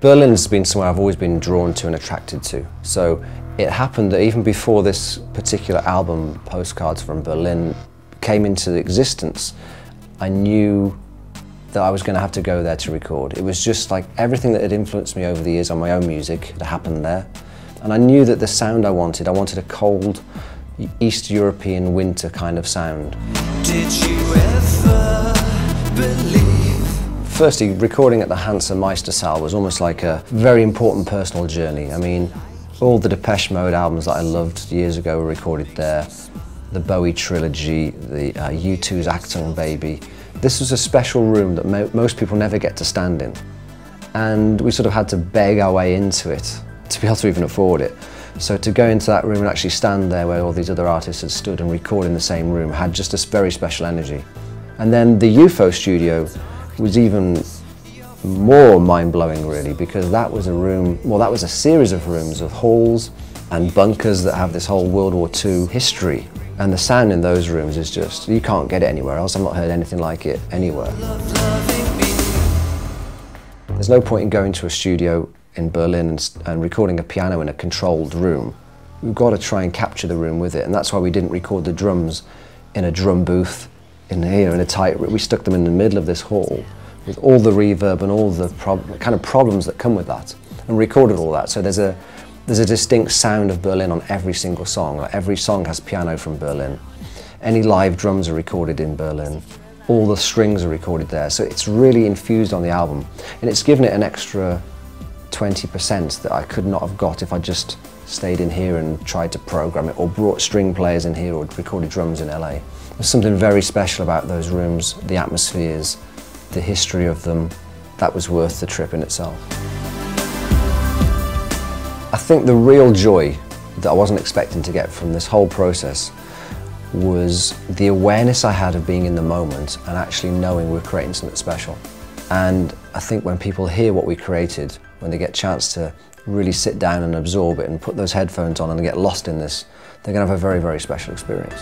Berlin's been somewhere I've always been drawn to and attracted to. So it happened that even before this particular album, Postcards from Berlin, came into existence, I knew that I was going to have to go there to record. It was just like everything that had influenced me over the years on my own music had happened there. And I knew that the sound I wanted a cold, East European winter kind of sound. Did you ever believe? Firstly, recording at the Hansa Meistersaal was almost like a very important personal journey. I mean, all the Depeche Mode albums that I loved years ago were recorded there. The Bowie trilogy, the U2's Achtung Baby. This was a special room that most people never get to stand in. And we sort of had to beg our way into it to be able to even afford it. So to go into that room and actually stand there where all these other artists had stood and record in the same room had just a very special energy. And then the UFO studio was even more mind-blowing really, because that was a room, well, that was a series of rooms, of halls and bunkers that have this whole World War II history. And the sound in those rooms is just, you can't get it anywhere else. I've not heard anything like it anywhere. There's no point in going to a studio in Berlin and recording a piano in a controlled room. We've got to try and capture the room with it, and that's why we didn't record the drums in a drum booth in here in a tight room. We stuck them in the middle of this hall with all the reverb and all the kind of problems that come with that, and recorded all that. So there's a distinct sound of Berlin on every single song. Like every song has piano from Berlin. Any live drums are recorded in Berlin. All the strings are recorded there. So it's really infused on the album, and it's given it an extra 20% that I could not have got if I just stayed in here and tried to program it, or brought string players in here, or recorded drums in LA. There's something very special about those rooms, the atmospheres, the history of them. That was worth the trip in itself. I think the real joy that I wasn't expecting to get from this whole process was the awareness I had of being in the moment and actually knowing we're creating something special. And I think when people hear what we created, when they get a chance to really sit down and absorb it and put those headphones on and get lost in this, they're going to have a very, very special experience.